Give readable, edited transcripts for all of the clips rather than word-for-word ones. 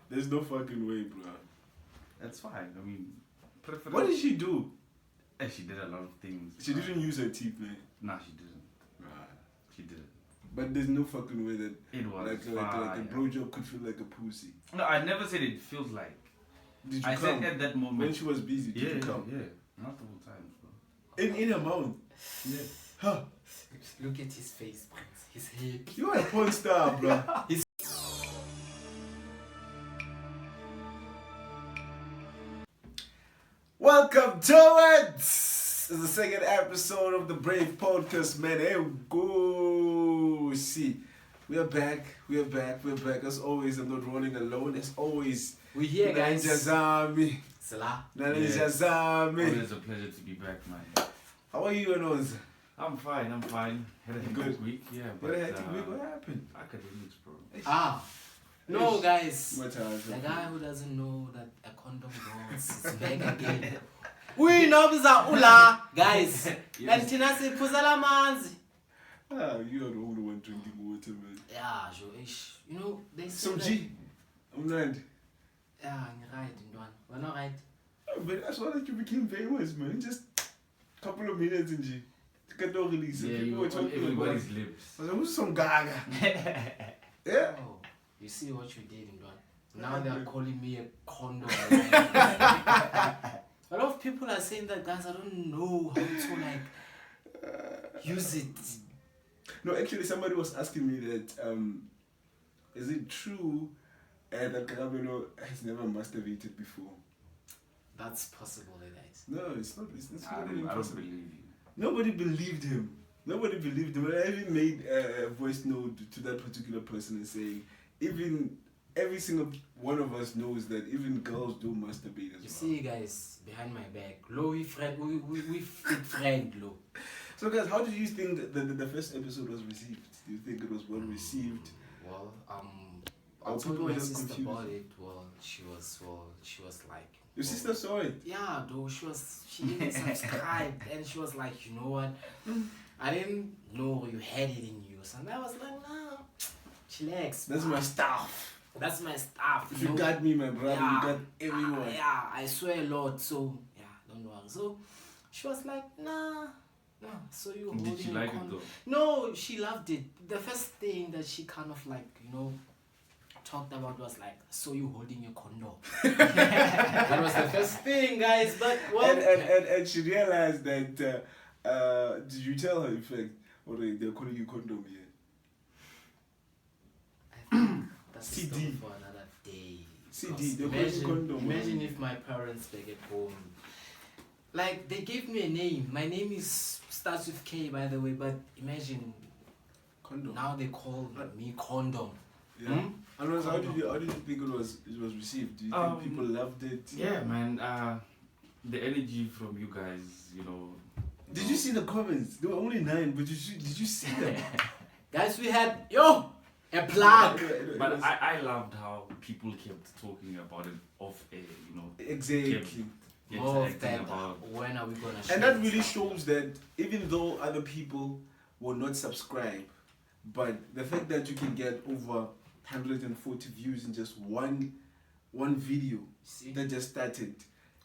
There's no fucking way, bro. That's fine. I mean, what did she do? She did a lot of things. She didn't use her teeth, man. Nah, she didn't. Right. She didn't. But there's no fucking way that it was like a blowjob could feel like a pussy. No, I never said it feels like. Did you I come? said at that moment when she was busy. Did you come? Yeah, not the whole time, bro. In her mouth. Yeah. Huh. Look at his face, Prince. His head. You are a porn star, bro. Welcome towards the second episode of the Brave Podcast, man. Hey, go see. We are back. As always, I'm not rolling alone. As always, we here, guys. Jazami. Salah. Always a pleasure to be back, man. How are you, Anonza? I'm fine. Had a good week, yeah. But what happened? Academics, bro. No, guys. The guy who doesn't know that a condom goes is back again. We know ula, guys. And Tina said, "Puzala manzi." You are the only one drinking water, man. Yeah, Joish. You know they say some G. I'm not. Yeah, you're right, Ndwan. We're not right. But I saw that you became famous, man. Just a couple of minutes in G. No release. Yeah, people were talking everybody's lips. I was like, who's some gaga? Yeah. Oh, you see what you did, Ndwan. Now they're calling me a condom. A lot of people are saying that, guys, I don't know how to use it. No, actually, somebody was asking me that, is it true that Karabelo has never masturbated before? That's possible, guys. No, it's not. It's I don't believe you. Nobody believed him. I even made a voice note to that particular person and saying, even every single one of us knows that even girls do masturbate as well. You see, guys, behind my back, we fit friend, Lo. So, guys, how did you think that the first episode was received? Do you think it was well received? Well, I'll tell you my sister about it. Well, she was like. Your sister saw it? Yeah, though, she didn't subscribe, and she was like, you know what? I didn't know you had it in you. And I was like, no, chillax. That's my stuff. That's my stuff. If you got me, my brother, you got everyone. Yeah, I swear a lot. So, yeah, don't worry. So, she was like, nah. No, so you holding Did she like it though? No, she loved it. The first thing that she kind of talked about was like, so you holding your condom. That was the first thing, guys. But well, and she realized that. Did you tell her in fact, or they're calling you condom here? I think that's CD. a story for another day. CD, they're calling you condom. Imagine if my parents back at home. Like, they gave me a name. My name starts with K, by the way, but imagine condom. Now they call me condom. Yeah. How did you think it was received? Do you think people loved it? Yeah, man. The energy from you guys, Did you see the comments? There were only 9, but did you see them? Guys, we had a plug. But I loved how people kept talking about it off air, Exactly. When are we gonna share? And that really shows that even though other people will not subscribe, but the fact that you can get over 140 views in just one video that just started,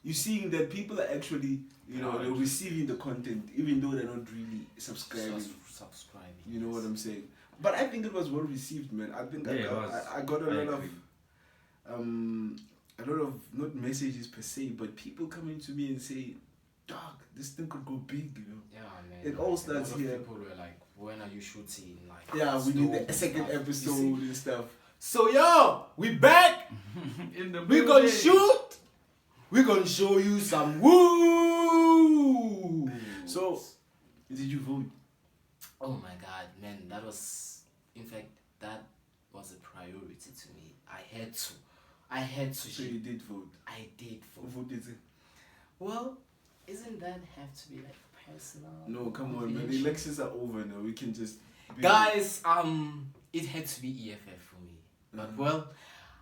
you're seeing that people are actually, they're receiving the content even though they're not really subscribing. You know what I'm saying? But I think it was well received, man. I think I got a lot of not messages per se, but people coming to me and say, dog, this thing could go big, Yeah, man. It all starts here. People were like, when are you shooting? Like, yeah, we need the second episode and stuff. So yo, we back. We gonna shoot. We gonna show you some woo. So, did you vote? Oh my God, man, that was a priority to me. I had to. So you did vote? I did vote. Who voted it? Well, isn't that have to be like personal? No, come on, man. The elections are over now. We can just. Guys, it had to be EFF for me. But well,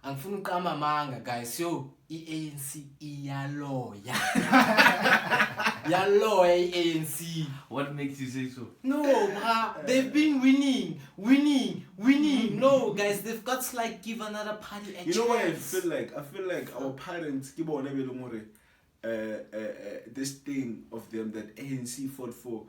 angifuna ukama manga, guys. Yo, ANC iyaloya. Yallo, ANC. What makes you say so? No, bruh, they've been winning. No, guys, they've got to like give another party a chance. You know what I feel like? I feel like our parents keep on this thing of them that ANC fought for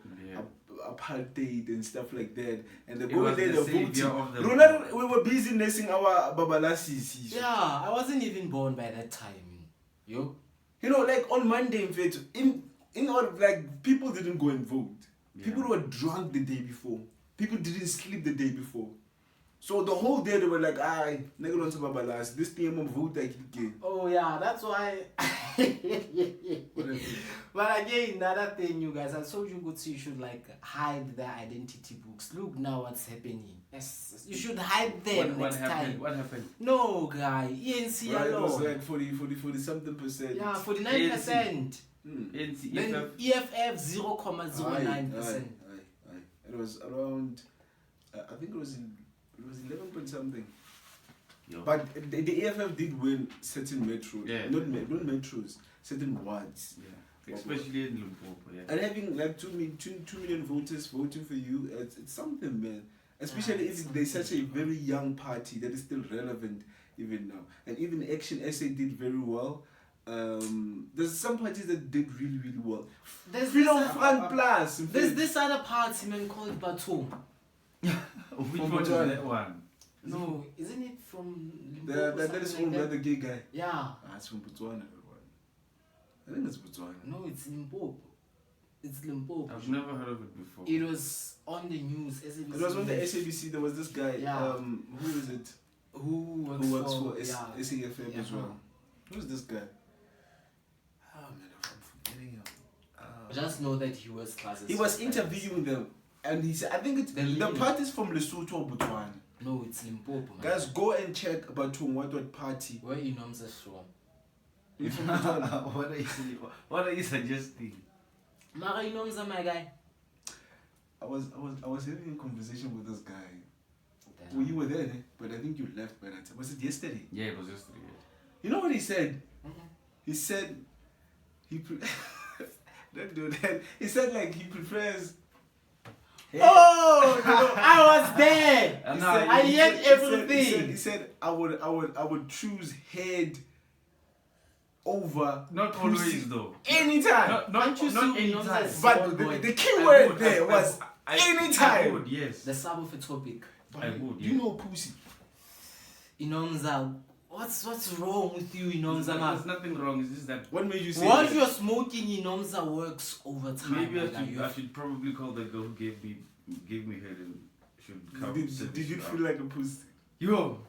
apartheid and stuff like that, and they go there, they're voting. We were busy nursing our babalasis. Yeah, I wasn't even born by that time. Yo. You know, like on Monday, in fact, in all, like, people didn't go and vote. Yeah. People were drunk the day before. People didn't sleep the day before. So the whole day they were like, "Aye, nigga don't talk about this thing I'm vote like again." Oh yeah, that's why. But again, another thing, you guys, I told you good, you should like hide their identity books. Look now what's happening. Yes, you should hide them What next happened? time. What happened? No, guy, ENC Right, it was alone. like 40 something percent. Yeah, 49%. ANC, Then EFF 0.09%. It was around. I think it was 11 point something. Yo. But the EFF did win certain metros. Yeah. Not metros, certain wards. Yeah. Especially in Limpopo, yeah. And having like 2 million voters voting for you, it's something, man. Especially if there's such a very young party that is still relevant even now. And even Action SA did very well. There's some parties that did really, really well. There's Freedom this, Front Plus. there's this other party, man, called Batum. Which one is that one? No, isn't it from Limpopo? That is owned by the gay guy. Yeah. It's from Botswana, everyone. I think it's Botswana. No, it's Limpopo. It's Limpopo. I've never heard of it before. It was on the news. SABC. It was on the SABC. There was this guy. Yeah. Who is it? Who works for SAFM yeah. as well. Who's this guy? Oh man, I'm forgetting him. Just know that he was classes. He was interviewing them, and he said, "I think it's the party's from Lesotho or Botswana." No, it's Limpopo, man. Guys, go and check Batum what party. Where Anonza from? You from Botswana? What are you suggesting? Mara Anonza, my guy. I was having a conversation with this guy. Well, you were there, eh? But I think you left by that time. Was it yesterday? Yeah, it was yesterday. Yeah. You know what he said? Mm-hmm. He said don't do that. He said like he prefers. Oh, no, I was there. No, I heard everything. He said I would choose head over Not pussy always though. anytime. Not anytime. Anonza's But small boy. the key word there was anytime. I would, yes. The sub of a topic. But I would, you yeah. know pussy. Anonza, what's wrong with you, Anonza, man? There's nothing wrong. It's just that What made you say While that? you're smoking, Anonza works overtime. maybe like I should probably call the girl who gave me head and should come. Did you feel like a pussy? Yo.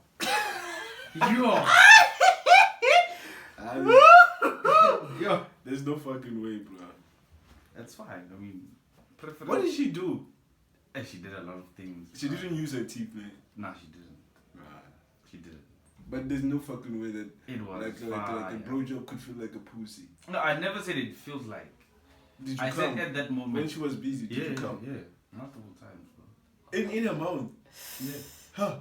I mean, Yo. there's no fucking way, bro. That's fine. I mean, What did she do? She did a lot of things. She didn't use her teeth, man. Nah, she didn't. Right. She didn't. But there's no fucking way that It was like a blowjob could feel like a pussy. No, I never said it feels like. Did you I come said at that moment. when she was busy? Did you come? Yeah. Multiple times, bro. In her mouth. Yeah. Huh.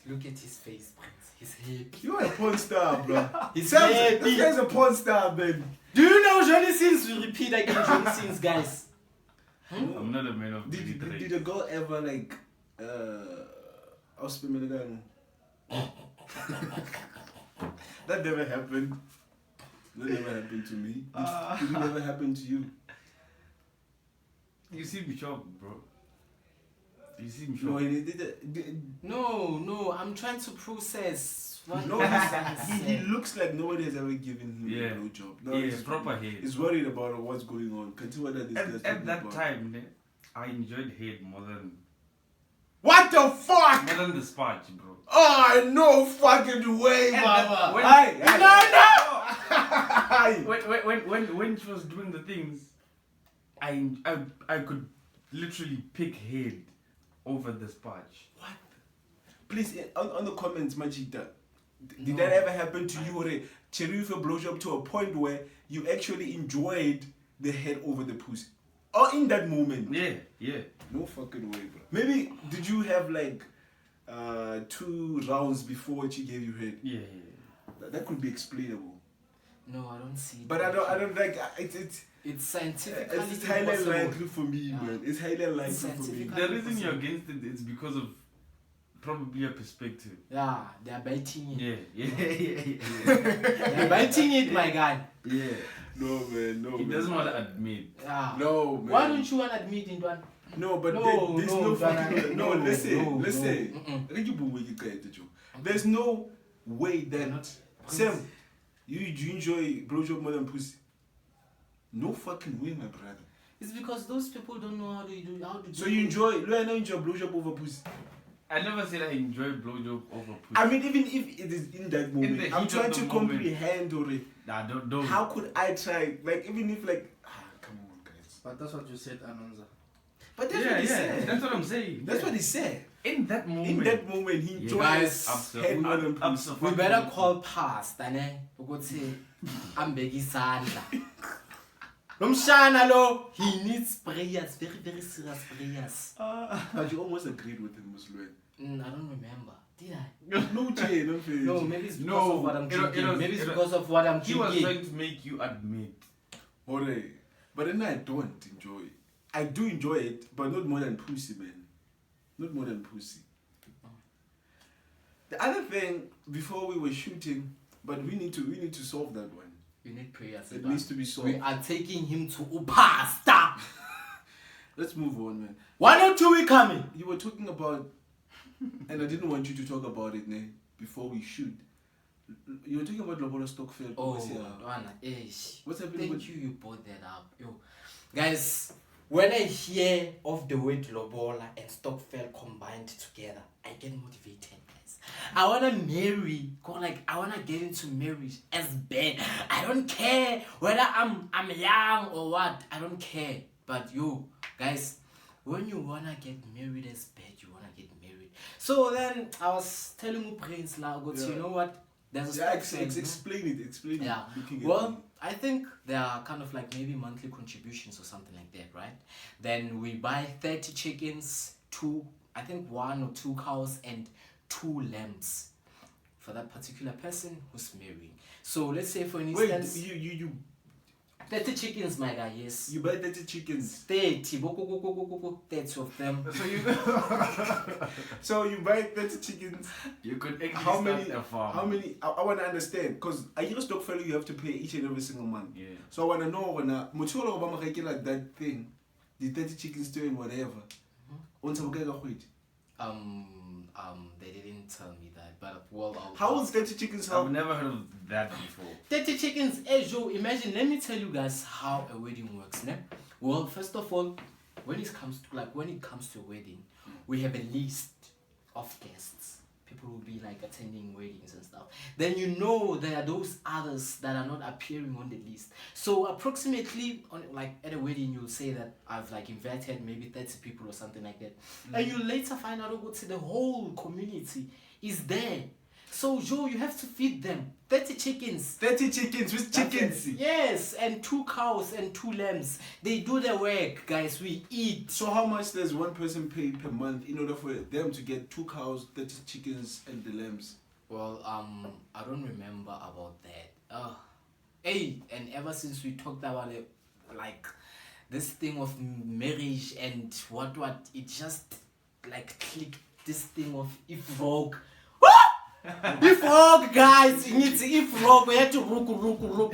Look at his face, Prince. He's happy. You are a porn star, bro. He's This happy. guy's a porn star, man. Do you know Johnny Sins will repeat again Johnny Sins, guys? I'm not a man of Did military. a girl ever like that never happened. That never happened to me. Did it never happen to you? You see me shocked, bro. You see me No, shocked. he did it. No, I'm trying to process what No, he looks like nobody has ever given him Yeah. a blowjob. No, Yeah, he's proper head. He's worried about what's going on. Continue what that is. At that time, ne, I enjoyed head more than What the fuck? the sponge, bro. Oh, no fucking way, mama. when- When she was doing the things, I could literally pick head over the sponge. What? Please, on the comments, Majida, did No. that ever happen to you or a blowjob to a point where you actually enjoyed the head over the pussy? Or in that moment? Yeah. No fucking way, bro. Maybe, did you have like 2 rounds before she gave you head? Yeah. That could be explainable. No, I don't see. But I don't like, it's It's scientifically It's highly impossible. unlikely for me, man. It's highly unlikely for me. Scientifically- The reason you're against it is because of probably a perspective. Yeah, they're biting it. Yeah. They're biting it, my guy. Yeah. No, man. No, He man. doesn't want to admit. Yeah. No, man. Why don't you want to admit in one? No, but No, there's no, no Dana, fucking... No, no, listen. Mm-mm. There's no way They're that... not. Sam, you enjoy blowjob more than pussy? No fucking way, my brother. It's because those people don't know how to do. So you enjoy... Do I know enjoy blowjob over pussy? I never said I enjoy blowjob over pussy. I mean, even if it is in that moment, the I'm heat trying of to the moment. comprehend or Nah, don't. how could I try? Like, even if like, come on, guys. But that's what you said, Anonza. But that's what he said. That's what I'm saying. That's what he said. In that moment. In that moment, he Yeah. enjoyed Guys, head more than pussy. We better call past, ne? Ukuthi ambeki isandla. Nomshana lo, he needs prayers, very very serious prayers. But you almost agreed with him, Muslim. I don't remember. Did I? No, Jay, no face. No, maybe it's because No, of what I'm it drinking. was- Maybe it's it was- because of what I'm He was drinking. trying to make you admit. Alright. But then I don't enjoy it. I do enjoy it, but not more than pussy, man. Not more than pussy. The other thing, before we were shooting, but we need to solve that one. We need prayers. It needs to be solved. We are taking him to Upasta. Let's move on, man. Why don't we coming? You were talking about, and I didn't want you to talk about it, ne, before we shoot. You were talking about Lobola Stokvel. Oh, What's Dwana, ish. What's happening Thank with you brought that up. Yo. Guys, when I hear of the word Lobola and Stokvel combined together, I get motivated, guys. I wanna marry, I wanna get into marriage as Ben. I don't care whether I'm young or what. I don't care. But you, guys, when you wanna get married as Ben, you wanna get married. So then I was telling you, Prince Lago, you know what? There's a explain it. Yeah. Looking at Well, me. I think there are kind of like maybe monthly contributions or something like that, right? Then we buy 30 chickens, 1 or 2 cows, and 2 lambs for that particular person who's marrying. So let's say for Wait, instance, you 30 chickens, my guy, yes. buy 30 chickens. 30, 30 of them. So you buy 30 chickens. You could actually How start many? a farm. How many? I want to understand because I hear Stokvel you have to pay each and every single month. Yeah. So I want to know when Mutualo Obama like that thing, the 30 chickens doing whatever. On some They didn't tell me that, but well, How is 30 chickens help? I've never heard of that before. 30 chickens, hey Joe, imagine, let me tell you guys how a wedding works, ne? Well, first of all, when it comes to a wedding, we have a list of guests. People will be like attending weddings and stuff. Then you know there are those others that are not appearing on the list. So approximately on at a wedding you'll say that I've invited maybe 30 people or something like that. And you later find out the whole community is there. So Joe, you have to feed them 30 chickens. 30 chickens with chickens. Yes, and 2 cows and 2 lambs. They do the work, guys. We eat. So how much does one person pay per month in order for them to get 2 cows, 30 chickens, and the lambs? Well, I don't remember about that. Hey, and ever since we talked about it, this thing of marriage and what, it just clicked this thing of if rogue. If rogue, guys, if rogue, we had to rook.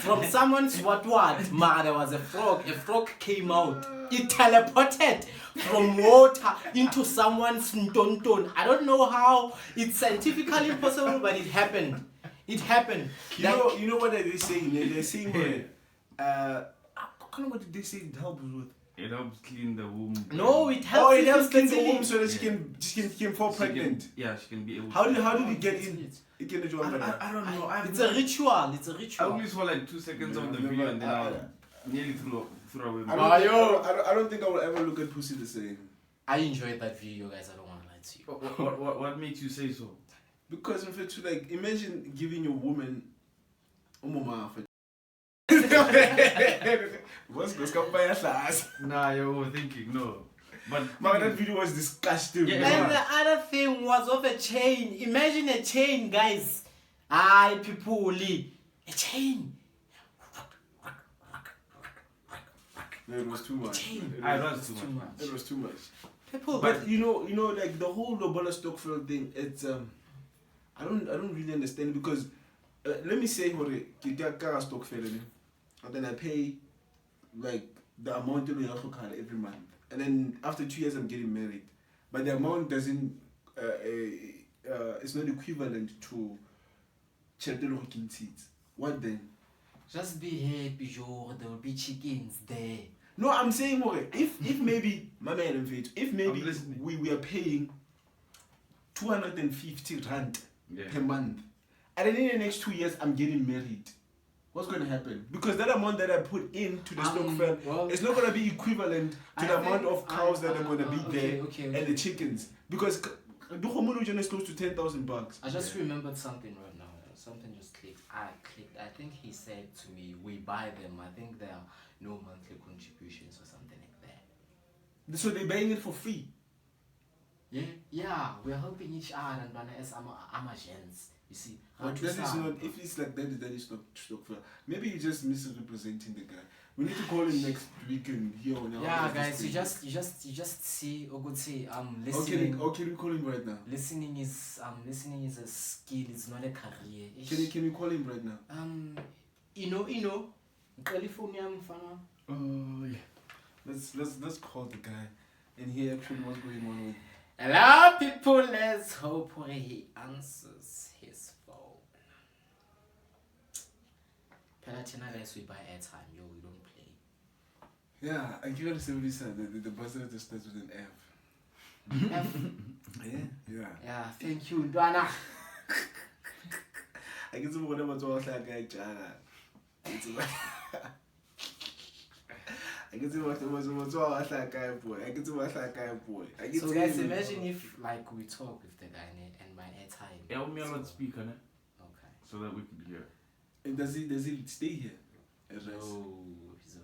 From someone's what? There was a frog came out. It teleported from water into someone's tonton. I don't know how it's scientifically possible, but it happened. It happened. You know what are they saying? They're saying I don't know what did they say it helps with. It helps clean the womb. No, it helps. It helps clean the fertility. womb so that she can fall pregnant. She can be able How to. did it get in? It can do I don't know. It's a ritual. It's a I ritual. only saw 2 seconds of the video and then I nearly threw away. I don't think I will ever look at pussy the same. I enjoyed that video, guys. I don't want to lie to you. What makes you say so? Because in fact, imagine giving your woman umama for. What's going by a class? Nah, you're overthinking. No. But That video was disgusting. Yeah. And the other thing was of a chain. Imagine a chain, guys. Aye, people, a chain. No, it was too much. Damn. It I was, was too much. it was too much. People, But you know, like the whole Lobola Stokvel thing, it's I don't really understand it because let me say hore ke get car Stokvel and then I pay like the amount of every month, and then after 2 years I'm getting married, but the amount doesn't it's not equivalent to Cheltelo hooking seats. What then? just be happy, Joe. There will be chickens there. No, I'm saying more. If maybe my man and Faith, if I'm maybe listening. we are paying 250 rand Yeah. per month, and then in the next 2 years I'm getting married, what's going to happen? Because that amount that I put into the Stokvel, well, it's not going to be equivalent to I the amount think of cows that are going to be there okay. and the chickens. Because the homogen is close to 10,000 bucks. I just remembered something right now. Something just clicked. I think he said to me, we buy them. I think there are no monthly contributions or something like that. So they're buying it for free. Yeah, we're helping each other and as Amazons. You see, But that is not, if it's like that is not Stokvel. Maybe you're just misrepresenting the guy. We need to call him next week and hear on yeah, guys, you just see or good say listening. Okay, we call him right now. Listening is a skill. It's not a career. Can we call him right now? California mfana. Oh yeah. Let's call the guy and hear actually what's going on with. Hello, people. Let's hope he answers his phone. Pelatina guys, we buy airtime. Yo, we don't play. Yeah, I can't understand what he said. The buzzer just starts with an F. F. Yeah. Yeah, thank you, Dwana. I guess I'm gonna go to that guy, Jana. I guess it was that guy boy. I guess it was that guy boy. So guys, imagine if like we talk with the guy and my airtime. Yeah, me on speaker, ne? Okay. So that we can hear. And does he stay here? No, he's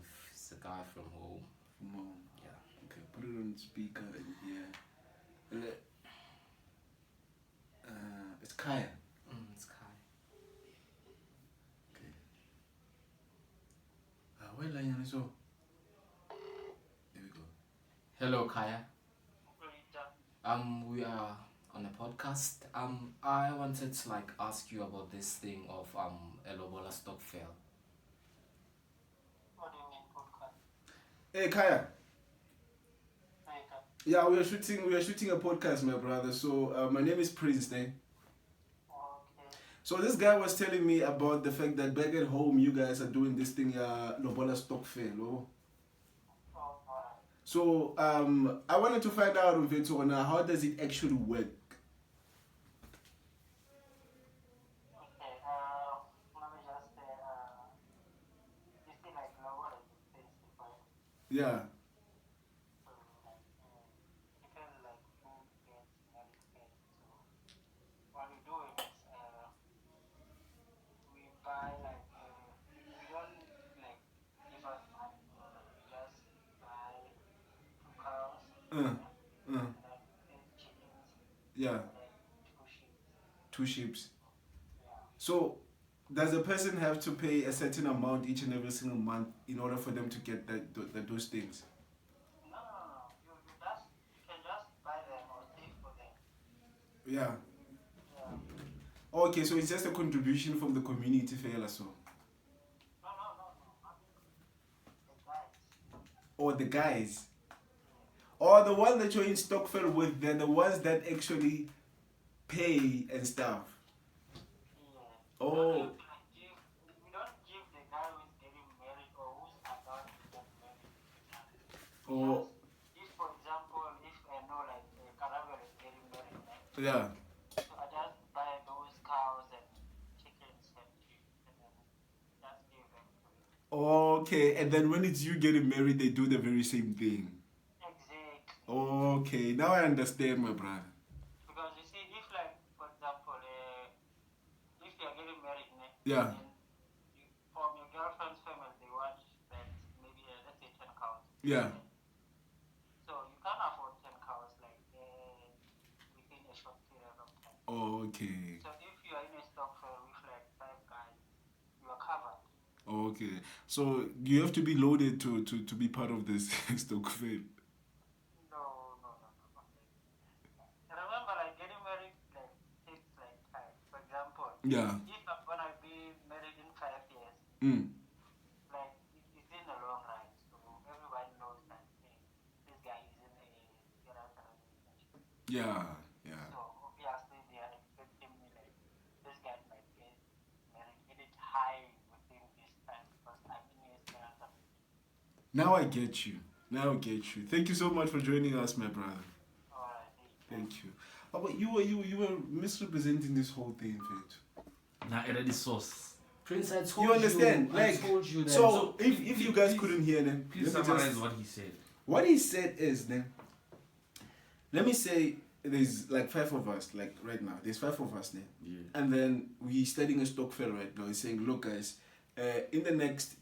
a guy from home. From home. Yeah. Okay, put it on speaker and yeah. It's Kaya. It's Kai. Okay. Well, I so. There we go. Hello, Kaya. We are on a podcast. I wanted to like ask you about this thing of Lobola Stokvel. What do you mean podcast? Hey Kaya. Hi, Ka. Yeah, we are shooting a podcast, my brother. So my name is Prince, ne? Okay. So this guy was telling me about the fact that back at home you guys are doing this thing, Lobola Stokvel. Oh. Alright. So I wanted to find out with it on how does it actually work? Okay. Let me just say, you see, like, lower is expensive, right? Yeah. So, like, depends, like, who gets married first. So, what we do is, we buy, like, we don't, like, give us money. We just buy 2 cows, Uh, and then 8 chickens, yeah. and then 2 sheep. 2 sheeps. Yeah. So does a person have to pay a certain amount each and every single month in order for them to get those things? No. You can just buy them or pay for them. Yeah. Yeah. Okay, so it's just a contribution from the community fair so. No. The guys. Or the guys. Or the ones that you're in Stokvel with, they're the ones that actually pay and stuff. Yeah. Oh. We don't give the guy who's getting married or who's about to get married. Oh. If, for example, if I know like Karabelo is getting married, right? Yeah. So I just buy those cows and chickens and sheep and then just give them to you. Okay, and then when it's you getting married, they do the very same thing. Exactly. Okay, now I understand, my brother. Because you see, if like, for example, if you are getting married, Yeah. and from your girlfriend's family, they want that maybe, let's say 10 cows. Yeah. So you can't afford 10 cows like within a short period of time. Okay. So if you are in a stock fair with like 5 guys, you are covered. Oh, okay. So you have to be loaded to be part of this Stokvel. No. Remember, like getting married like takes like time. For example, Yeah. if I'm gonna be married in 5 years, Mm. like it's in the long run, so everybody knows that hey, this guy is in a serious relationship. Yeah. So obviously they are expecting me like this guy might get married, get it high within this time because I'm in a serious relationship. Now I get you. Thank you so much for joining us, my brother. Alright, Thank you. Oh, but you were misrepresenting this whole thing, Fetch. Nah, it is sauce. Prince, I told You understand? I told you that. So if you guys couldn't hear them, Please let me summarize just- what he said. What he said is then, let me say there's like 5 of us, like right now. There's 5 of us now. Yeah. And then we studying a Stokvel right now. He's saying, look guys, in the next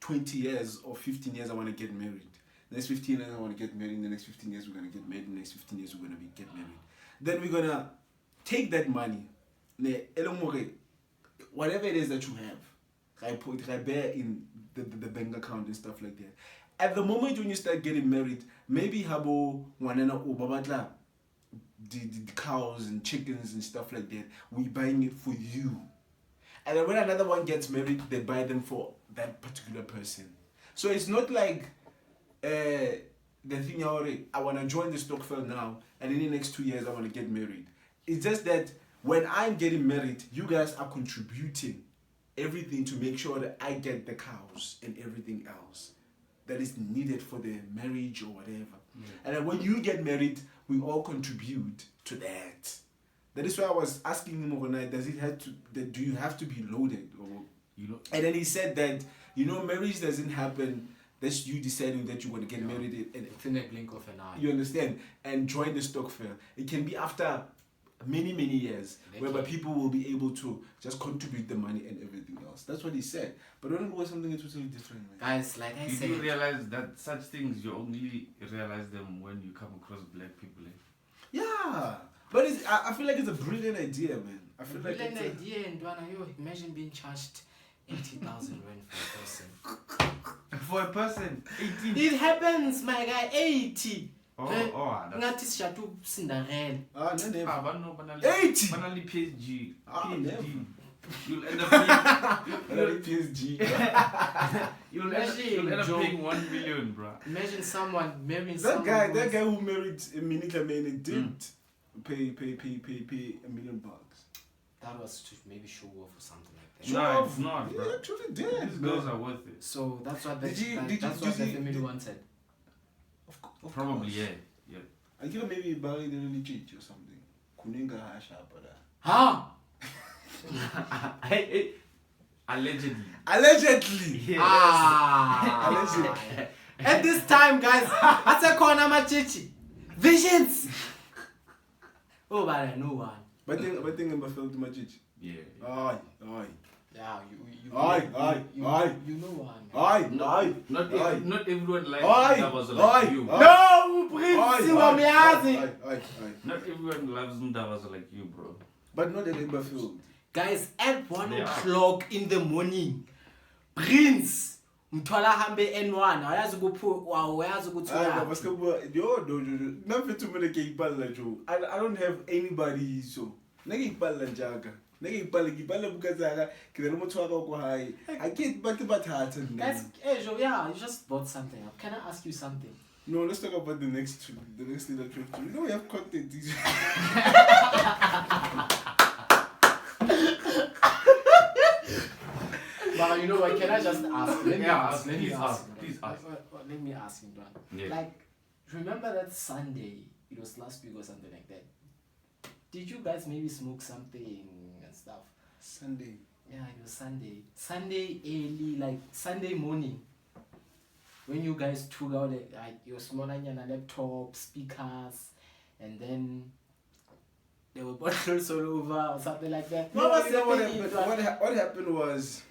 20 years or 15 years I want to get married. The next 15 years I want to get married. In the next 15 years we're going to get married. In the next 15 years we're going to get married. Then we're going to take that money, whatever it is that you have, I put it bear in the bank account and stuff like that. At the moment when you start getting married, maybe habo wanana or babatla the cows and chickens and stuff like that, we buying it for you. And then when another one gets married, they buy them for that particular person. So it's not like the thing I want to join the Stokvel now, and in the next 2 years I want to get married. It's just that when I'm getting married, you guys are contributing everything to make sure that I get the cows and everything else that is needed for the marriage or whatever. Yeah. And then when you get married, we all contribute to that. That is why I was asking him overnight, do you have to be loaded? Or, You know, and then he said that, marriage doesn't happen, that's you deciding that you want to get married. And Within a blink of an eye. you understand? And join the Stokvel. It can be after many years, whereby people will be able to just contribute the money and everything else. That's what he said. But I don't know, something totally different, man. Guys, like I you said, do realize that such things, you only realize them when you come across black people. Yeah. But I feel like it's a brilliant idea, man. I feel like brilliant it's idea, and imagine being charged 80,000 rand for a person. For a person, 18. It happens, my guy, 80. That's... Ngathi sishatu Cinderella. Banali 80. Banali PSG. Never. PhD. You'll end up paying... Banali PSG. You'll end up paying 1 million, bro. Imagine someone marrying That someone. guy who married Minika Mane did pay $1 million. That was to maybe show off or something like that. Show No, off. it's not, bro. He actually did. These girls are worth it. So that's what Did you- that's what the family wanted. Of Probably, course. yeah. I give maybe buried in a legit or something. Kuninga hasha pada. Huh? Allegedly. Allegedly. Yes. Allegedly. At this time, guys, that's a corner machichi. Visions. Oh, but I know one. But think about film magic. Yeah. Aye. Yeah, you Aye. you know one. Aye. Not everyone likes Aye. Ndaba like you. No, Prince, Aye. Not everyone loves Ndaba like you, bro. But not the film. Guys, at 1 Yeah. o'clock in the morning, Prince, mthola hambe N1, ayazi ukuthi I don't have anybody so. I can't Guys, hey, Joe, yeah, you just bought something up. Can I ask you something? No, let's talk about the next thing that we have to. We have content. But you know what? Can I just ask? Let me Yeah, ask. Let me please ask. ask, please ask. Let me ask him, Don. Yeah. Like, remember that Sunday? It was last week or something like that. Did you guys maybe smoke something and stuff? Sunday. Yeah, it was Sunday. Sunday early, like Sunday morning. When you guys took out like your small laptop, speakers, and then there were bottles all over or something like that. No, was you know what happening? happened? What happened was,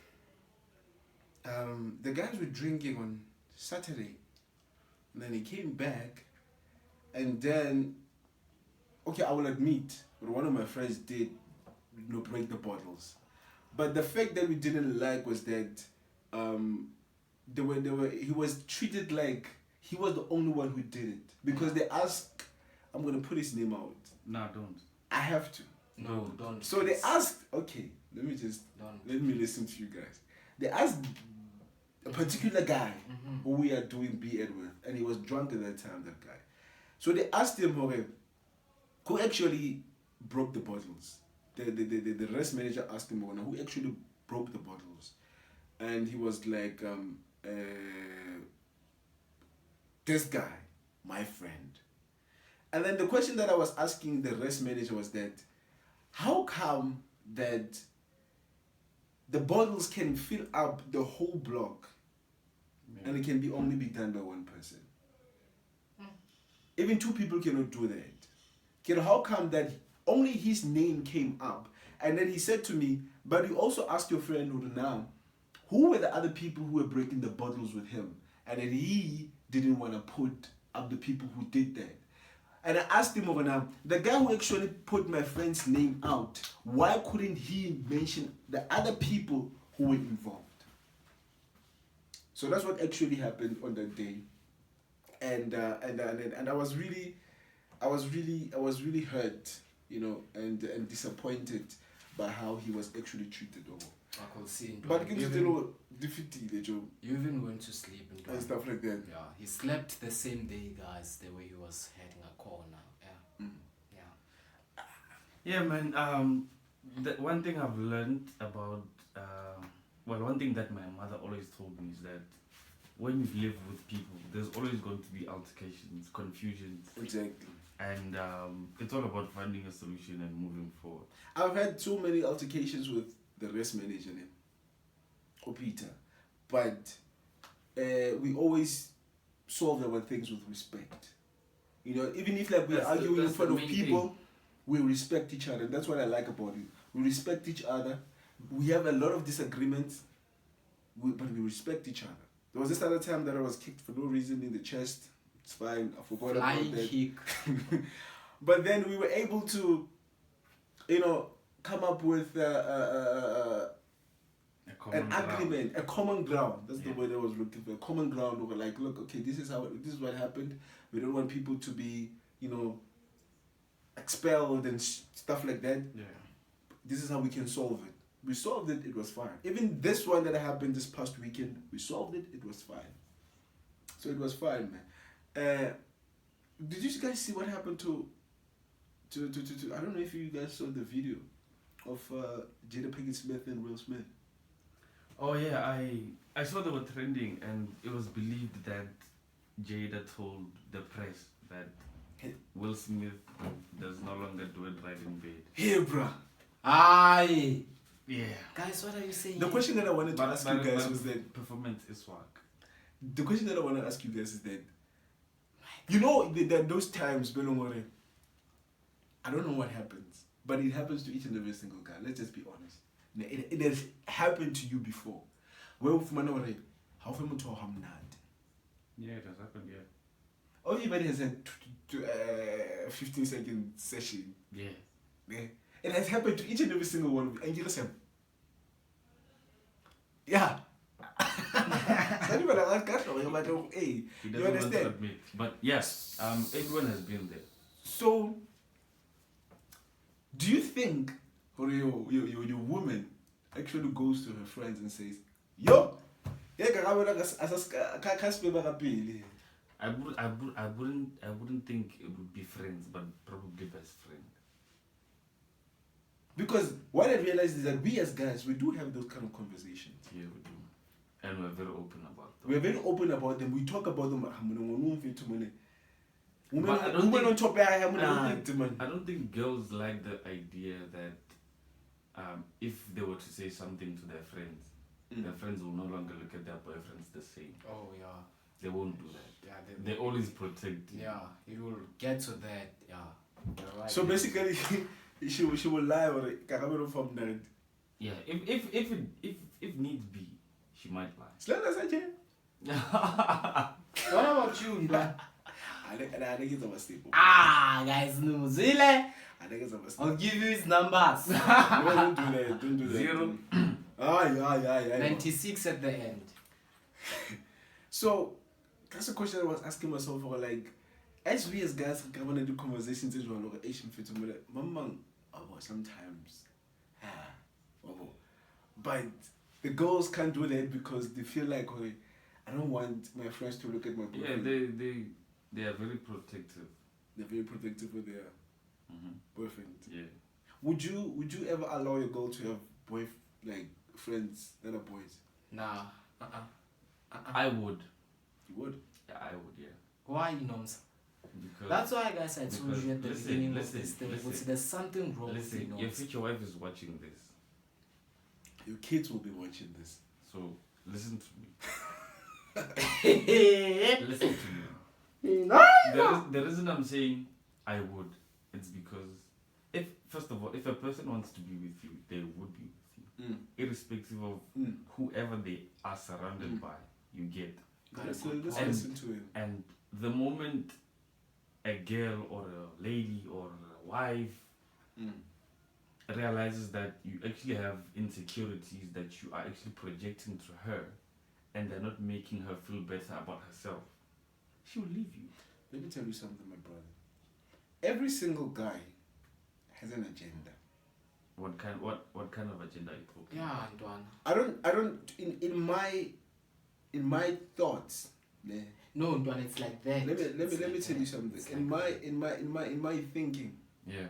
the guys were drinking on Saturday, and then he came back, and then, okay, I will admit, but one of my friends did, break the bottles, but the fact that we didn't like was that he was treated like he was the only one who did it because they asked. I'm gonna put his name out. No, don't. I have to. No, don't. So they asked. Okay, let me listen to you guys. They asked a particular guy who we are doing B.Ed with, and he was drunk at that time. That guy. So they asked him, okay, who actually broke the bottles? The rest manager asked him, who actually broke the bottles? And he was like, this guy, my friend. And then the question that I was asking the rest manager was that, how come that the bottles can fill up the whole block and it can only be done by one person? Even two people cannot do that. How come that only his name came up? And then he said to me, but you also asked your friend Urunam, who were the other people who were breaking the bottles with him? And then he didn't want to put up the people who did that. And I asked him, the guy who actually put my friend's name out, why couldn't he mention the other people who were involved? So that's what actually happened on that day. And I was really hurt, and disappointed by how he was actually treated. I could see. But you even went to sleep and stuff like that. Yeah, he slept the same day, guys. The way he was having a corner. Yeah. Yeah, man. The one thing I've learned about, one thing that my mother always told me is that when you live with people, there's always going to be altercations, confusions. Exactly. And it's all about finding a solution and moving forward. I've had so many altercations with the rest manager, Peter, but we always solve our things with respect. Even if we're arguing in front of people, we respect each other. That's what I like about it. We respect each other. We have a lot of disagreements, but we respect each other. There was this other time that I was kicked for no reason in the chest. It's fine. I forgot about that. Kick. But then we were able to, come up with an agreement, a common ground. That's the word I was looking for. A common ground. We were like, look, okay, this is what happened. We don't want people to be, expelled and stuff like that. Yeah. This is how we can solve it. We solved it. It was fine. Even this one that happened this past weekend, we solved it. It was fine. So it was fine, man. Did you guys see what happened to I don't know if you guys saw the video of Jada Pinkett Smith and Will Smith. Oh yeah, I saw they were trending, and it was believed that Jada told the press that Will Smith does no longer do it right in bed. Hey, bruh. Aye. Yeah. Guys, what are you saying? The question that I wanted to ask you guys was that performance is work. The question that I want to ask you guys is that those times when I don't know what happens, but it happens to each and every single guy. Let's just be honest. It has happened to you before. Where how Yeah, it has happened. Yeah. Everybody has had 15-second session. Yeah. It has happened to each and every single one of you. And you listen. Yeah. He you doesn't want to understand? admit. But yes, everyone has been there. So, do you think your woman actually goes to her friends and says, yo, I wouldn't think it would be friends, but probably best friend. Because what I realized is that we as guys, we do have those kind of conversations. Yeah, we do. And we're very open about them. We're very open about them. We talk about them. I don't think girls like the idea that if they were to say something to their friends, their friends will no longer look at their boyfriends the same. Oh, yeah. They won't do that. Yeah, they always protect you. Yeah, it will get to that. Yeah. You're right. So basically, she will lie or Karabelo from that. Yeah, if need be, she might lie. What about you, Mba? I think it's a staple. Guys, no, Zile. I think it's a mistake. I'll give you his numbers. Don't do that. Don't do that. 0. Yeah. yeah. 96 at the end. So that's a question I was asking myself for, like, as we as guys are going to do conversations as well, like Asian fit, I'm like, Mama, sometimes, but the girls can't do that because they feel like, oh, I don't want my friends to look at my boyfriend. Yeah, they are very protective. They're very protective with their boyfriend. Yeah. Would you ever allow your girl to have friends that are boys? Nah. I would. You would? Yeah, I would. Yeah. Why, Anonza? Because That's why, guys, I told you at the beginning of this thing. There's something wrong with listen, Anonza. your future wife is watching this, Your kids will be watching this. so listen to me. Listen to me. The reason I'm saying I would, it's because first of all, if a person wants to be with you, they would be with you, irrespective of whoever they are surrounded by. You get. Let's listen to him. And the moment a girl or a lady or a wife realizes that you actually have insecurities that you are actually projecting to her, and they're not making her feel better about herself, she will leave you. Let me tell you something, my brother. Every single guy has an agenda. What kind of agenda are you talking Yeah, about? Ndwana. I don't in my thoughts. No, Ndwana, it's like that. Let me tell you something. In my thinking. Yeah.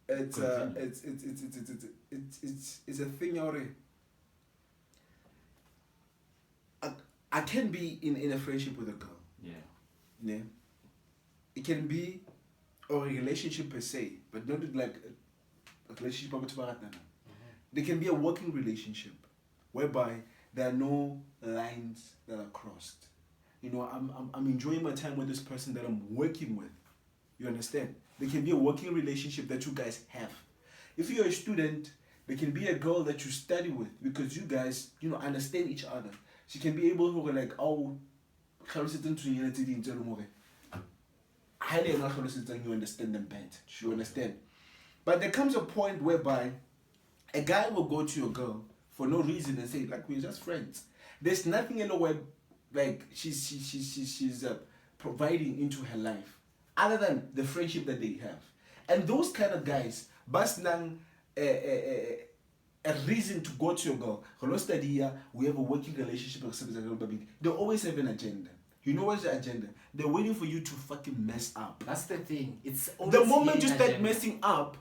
It's a thing already. I can be in a friendship with a girl. Yeah. It can be a relationship per se, but not like a relationship. There can be a working relationship whereby there are no lines that are crossed. You know, I'm enjoying my time with this person that I'm working with. You understand? There can be a working relationship that you guys have. If you're a student, there can be a girl that you study with because you guys, understand each other. She can be able to like, you understand them better. You understand? But there comes a point whereby a guy will go to your girl for no reason and say, like, we're just friends. There's nothing in the way, like, she's providing into her life other than the friendship that they have. And those kind of guys, basnang a reason to go to your girl. We have a working relationship. They always have an agenda. You know what's the agenda? They're waiting for you to fucking mess up. That's the thing. It's the moment you start messing up,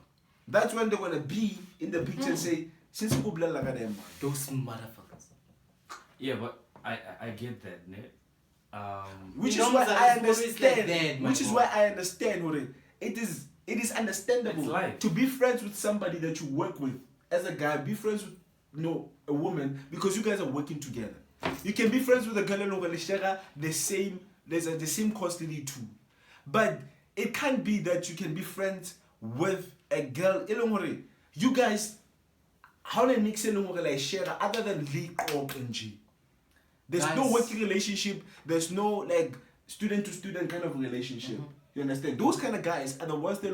that's when they're gonna be in the picture and say, since you go like them, those motherfuckers. Yeah, but I get that, ne? Which is why I understand. Which is why I understand. It is understandable to be friends with somebody that you work with as a guy. Be friends with a woman because you guys are working together. You can be friends with a girl and share the same custody too, but it can't be that you can be friends with a girl. You guys, how they mix like share other than and there's no working relationship. There's no like student to student kind of relationship. You understand? Those kind of guys are the ones they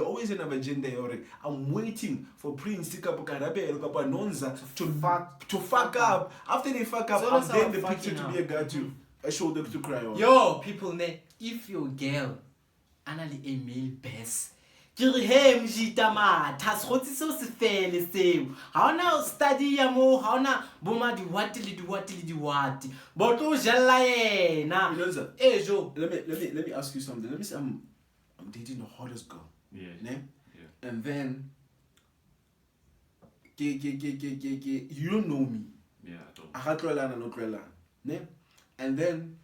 always have an agenda. I'm waiting for Prince Karabelo, Anonza to fuck up. After they fuck up, I'm then the picture to be a guy to a shoulder to cry on. Yo, people, if your girl anally a male best, hey, mjita matha sgotsi seo se fele seo ha ona study ya mo ha ona boma di what botlo jella yena Jo, let me ask you something. Let me say I'm dating the hottest girl. Yeah. And then you don't know me. Yeah, I don't. And then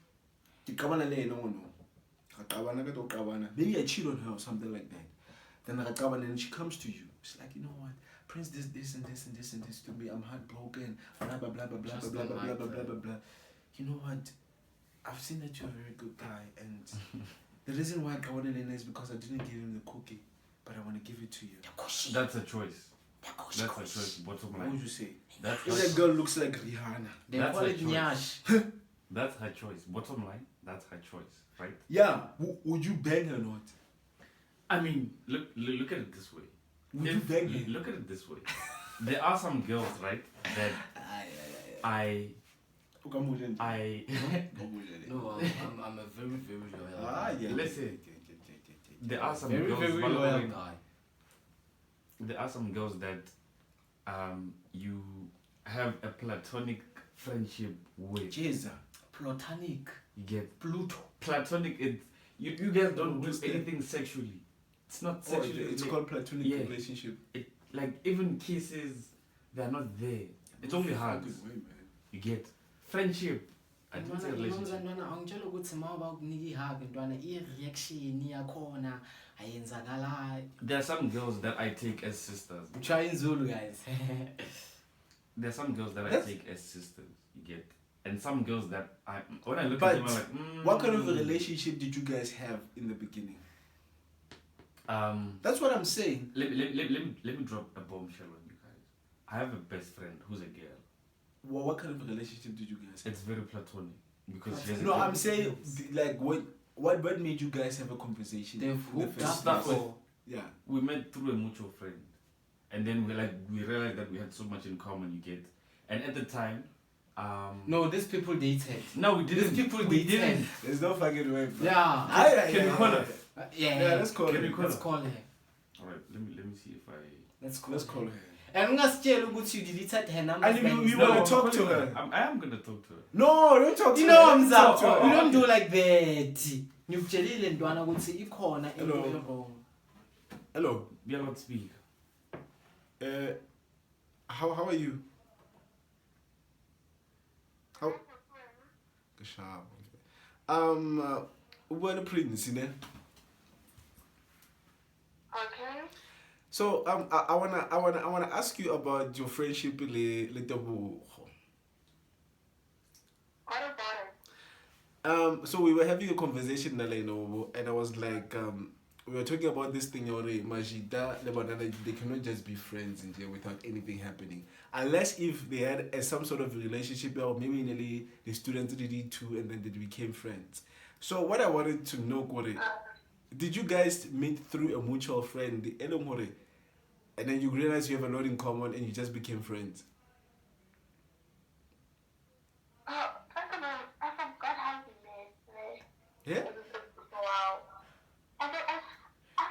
maybe I cheat on her or something like that. Then and she comes to you. She's like, you know what, Prince, this and this to me. I'm heartbroken. Blah blah blah blah blah blah blah blah blah blah blah. You know what? I've seen that you're a very good guy, and the reason why I got in is because I didn't give him the cookie, but I want to give it to you. That's a choice. That's a choice. Bottom line. What would you say? If that girl looks like Rihanna, they call it nyash. That's her choice. Bottom line, that's her choice, right? Yeah. Would you bang her or not? I mean, look at it this way. Would you bang her? Look at it this way. there are some girls, right, that I No, I'm a very, very loyal guy. yeah. Listen, there are some Very, girls. very by the loyal way, guy. there are some girls that you have a platonic friendship with. Jesus. Platonic. You get Pluto. platonic. You guys don't do understand. anything sexually. It's not Oh, sexually. it's called platonic Yeah. relationship. Like even kisses, they're not there. It's only hugs. Fucking way, man. You get friendship. I didn't say relationship. Angitshela ukuthi uma bakunika ihug ntwana i-reaction yakhona ayenzakalayo. There are some girls that I take as sisters. Try in Zulu, guys. There are some girls that That's- I take as sisters. You get, and some girls that when I look But at them, I'm like, what kind of a relationship did you guys have in the beginning? That's what I'm saying. Let me drop a bombshell on you guys. I have a best friend who's a girl. What kind of a relationship did you guys have? It's very platonic because she has a No, girl. I'm saying like what made you guys have a conversation? They've in the hooked first up place? before. Yeah. We met through a mutual friend, and then we realized that we had so much in common. You get, and at the time, No, these people dated. no, we didn't. These people we dated. didn't. There's no fucking way, bro. Yeah. Can we call her? Yeah, let's call Can her. we call Let's her? call her. All right, let me see if I. Let's call Let's her. call her. And ungasitshela ukuthi you deleted her number. And we wanna talk to her. I am gonna talk to her. No, don't talk to You her. know, Don't talk to Mza, her. we don't do like that. Ngikutshelile ntwana ukuthi ikhona into Hello. e-wrong. Hello. Be a lot speak. How are you? How? Sharp. We're the prince, you know. Okay. So I wanna ask you about your friendship with Letobo. What about it? So we were having a conversation and I was like, we were talking about this thing Majida, they cannot just be friends in there without anything happening. Unless if they had some sort of relationship or maybe nearly the students did it too and then they became friends. So what I wanted to know, Kore, did you guys meet through a mutual friend, the Elomore, and then you realize you have a lot in common and you just became friends? First of all, I forgot how we met. Yeah? Wow. I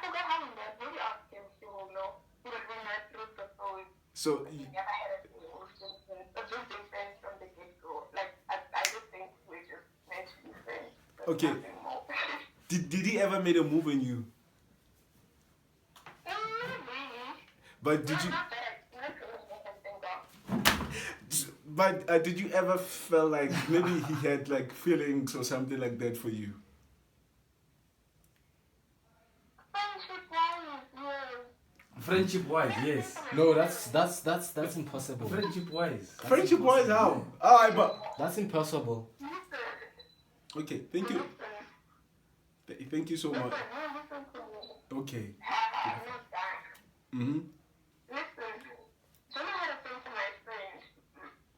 forgot how we met. Maybe ask him, he will know. Because we met through the phone. So We never had a thing. It was just been friends from the get-go. Like, I just think we just meant to be friends. But Okay. nothing more. did he ever made a move on you? Really? But did you? Not that I something about. But did you ever feel like maybe he had like feelings or something like that for you? Friendship-wise, yes. Friendship wise, yes. No, that's impossible. Friendship wise. Friendship wise, how? Alright, but That's impossible. Listen. okay, thank you. Thank you so much. Listen to me. Okay. I'm not that. Mhm. Listen, so I had a thing for my friend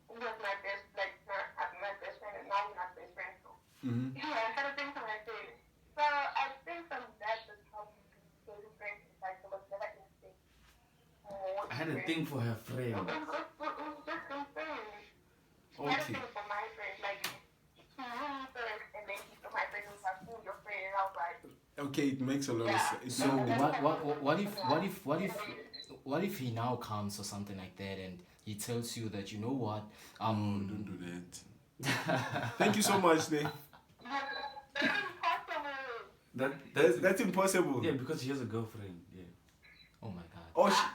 who was my best, like, my best friend, and now we're not best friends. So. Mhm. Yeah, I had a thing for my friend. So I think from that was how we became friends. Like, there was never anything more. I had a thing for her friend. It was just some friends. I had a Okay. thing for my friend, like, he knew me first, and then he told my friend, who was like, "Who's your friend?" And I was like, Okay, it makes a lot of sense. So what if he now comes or something like that and he tells you that, you know what, Don't do that. Thank you so much, Nick. "That's impossible." That's impossible. Yeah, because she has a girlfriend. Yeah. oh my god. Oh, Yeah,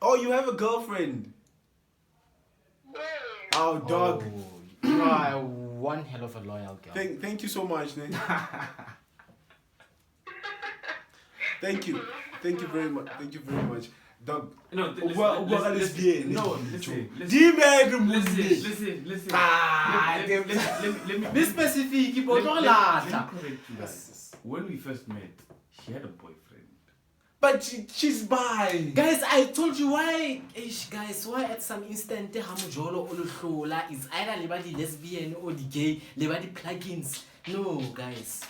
oh, you have a girlfriend. yeah. Oh, dog. Oh, you are one hell of a loyal girl. Thank you so much, Nick. Thank you. Thank you very much. Thank you very much. Dog. No, Listen. no, listen. Listen. Let me Be specific, you let don't me laugh. correct you guys. When we first met, she had a boyfriend. But she's bi. Guys, I told you why. Guys, why at some instant hamujolo oluhlola is either lebadi lesbian or the gay, lebadi plugins. No, guys.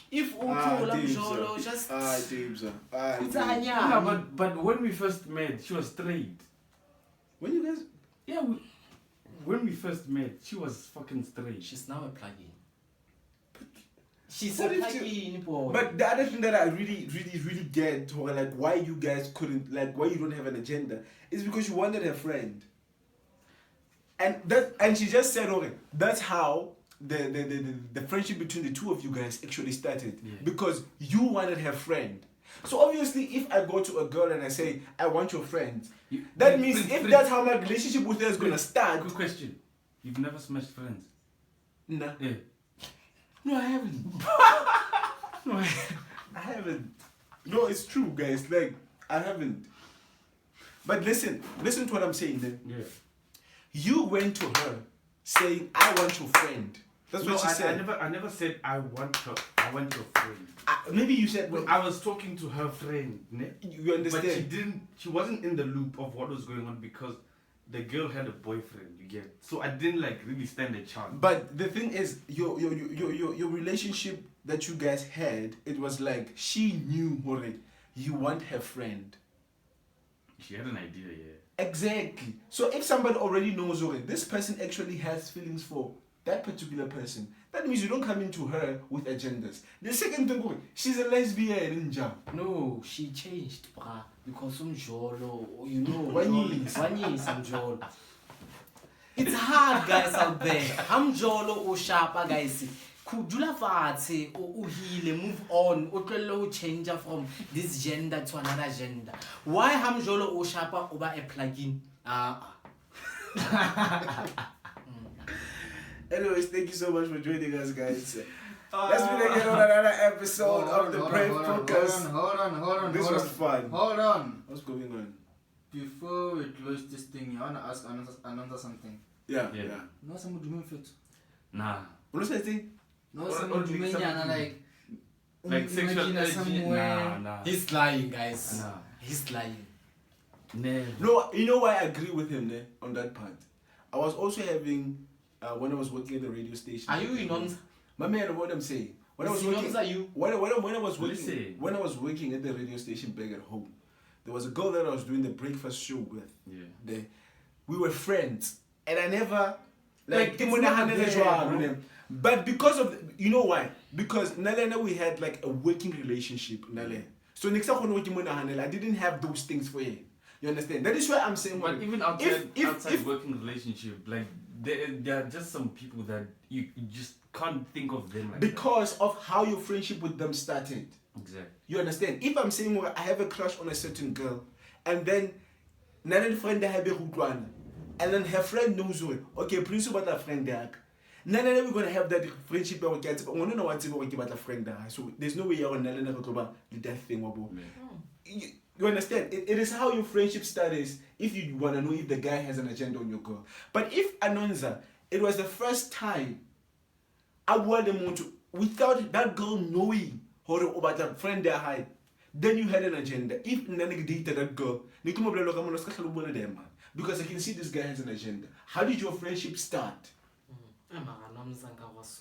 If Dibs, Jolo just Dibs, it's Dibs. a Yeah, but when we first met, she was straight. When you guys, Yeah, when we first met, she was fucking straight. she's now a plug-in. She's What a if plug-in, boy. but the other thing that I really get, or like why you guys couldn't, like why you don't have an agenda, is because you wanted a friend. And she just said, okay, that's how the friendship between the two of you guys actually started. Yeah. Because you wanted her friend. So obviously, if I go to a girl and I say, I want your friend, that means if that's how my relationship with her is gonna start. Good question. You've never smashed friends? Nah. Yeah. No, I haven't. No, I haven't. No, it's true, guys. Like, I haven't. But listen to what I'm saying then. Yeah. You went to her saying, I want your friend. That's what she said. I never said I want your friend. Maybe you said, Well, I was talking to her friend, ne? you understand. But she wasn't in the loop of what was going on because the girl had a boyfriend, you get. So I didn't like really stand a chance. But the thing is, your relationship that you guys had, it was like she knew already you want her friend. She had an idea, yeah. Exactly. So if somebody already knows already, this person actually has feelings for that particular person, that means you don't come into her with agendas. The second thing, she's a lesbian, ninja. No, she changed, bruh. Because Jolo, you know, Wanyis. Jolo. It's hard, guys, out there. I'm Jolo or Sharpa, guys. Kudula Fati or heal, move on, or change from this gender to another gender. Why Ham Jolo or Sharpa over a plugin? Anyways, thank you so much for joining us, guys. Let's meet again on another episode of the Brave Podcast. Hold on. This was fun. Hold on. What's going on? Before we close this thing, I want to ask Anonza something. Yeah. No, someone do me fit. Nah. What was I saying? No, Or someone do like me something- Like sexual imagine energy? somewhere. Nah. He's lying, guys. Nah. He's lying. Never. No, you know why I agree with him on that part. I was also having when I was working at the radio station. Are you in Anonza? My man, what I'm saying. When I was working, Are you? when I was working, Listen. when I was working at the radio station back at home, there was a girl that I was doing the breakfast show with. Yeah. We were friends, and I never Like, it's not there, but because of you know why? Because Nalena we had like a working relationship, Nale. So next time I didn't have those things for her. You understand? That is why I'm saying. But even outside if working relationship, like there are just some people that you just can't think of them like because of how your friendship with them started. that. Exactly. You understand? If I'm saying well, I have a crush on a certain girl, and then Nalena friend I have a hookwana, and then her friend knows her. Okay, please about a friend there. Nalena we're gonna have that friendship. We get. We don't know what to about a friend there. So there's no way you're on Nalena to about that thing. You understand? It is how your friendship starts if you want to know if the guy has an agenda on your girl. But if Anonza, it was the first time I wanted to, without that girl knowing how to about a friend they had, then you had an agenda. If Nana dated that girl, because I can see this guy has an agenda. How did your friendship start?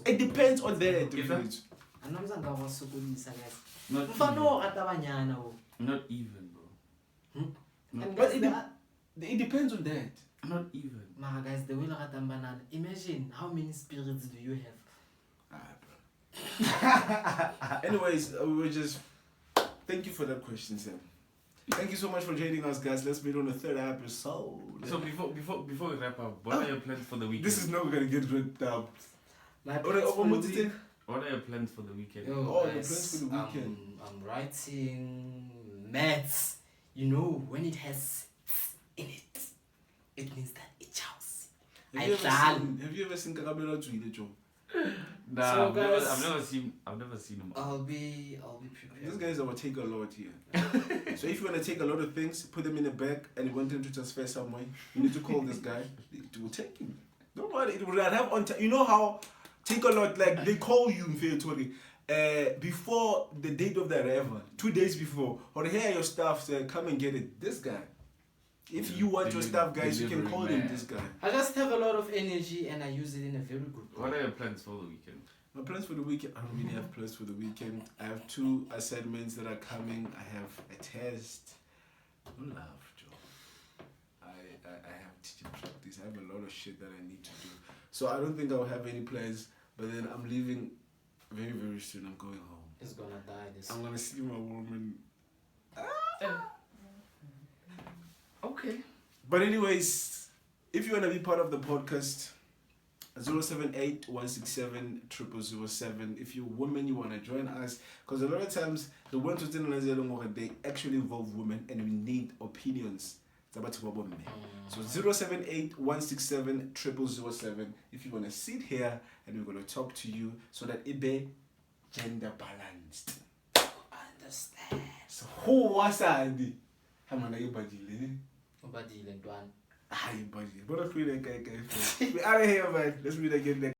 It depends on that. Not even, bro. But it depends on that. Not even. Guys, the way banana. Imagine how many spirits do you have? Anyways, we were just thank you for that question, Sam. Thank you so much for joining us, guys. Let's meet on the third episode. So before we wrap up, what are your plans for the weekend? This is not gonna get ripped up. My What plans for the week. What are your plans for the weekend? Yo, Oh, the guys, plans for the weekend. I'm writing maths. You know, when it has in it, it means that it chows. Have you ever seen Karabelo tweet, Joe? Nah, So, I've guys, never seen him. I'll be prepared. These guys are gonna take a lot here. So if you wanna take a lot of things, put them in a bag, and you want them to transfer somewhere, you need to call this guy. It will take him. Don't worry, it will have on time. You know how take a lot, like they call you in February. Before the date of the arrival, 2 days before, or here are your staff say, come and get it. This guy. If you want your staff, guys, you can call him this guy. I just have a lot of energy and I use it in a very good way. What are your plans for the weekend? My plans for the weekend, I don't really have plans for the weekend. I have 2 assignments that are coming. I have a test. Don't laugh, Joe. I have teaching practice. I have a lot of shit that I need to do. So I don't think I'll have any plans. But then I'm leaving very, very soon. I'm going home. It's gonna die this. I'm gonna see my woman. Okay. But anyways, if you wanna be part of the podcast, 078-167-0007. If you're a woman, you wanna join us, because a lot of times the ones who they actually involve women, and we need opinions. So 078-167-0007. If you wanna sit here and we're gonna talk to you so that it be gender balanced. Understand. So who was that? How many you badile? Obadile ntwana. Hi, buddy. What a feeling, guy. We out of here, man. Let's meet again next.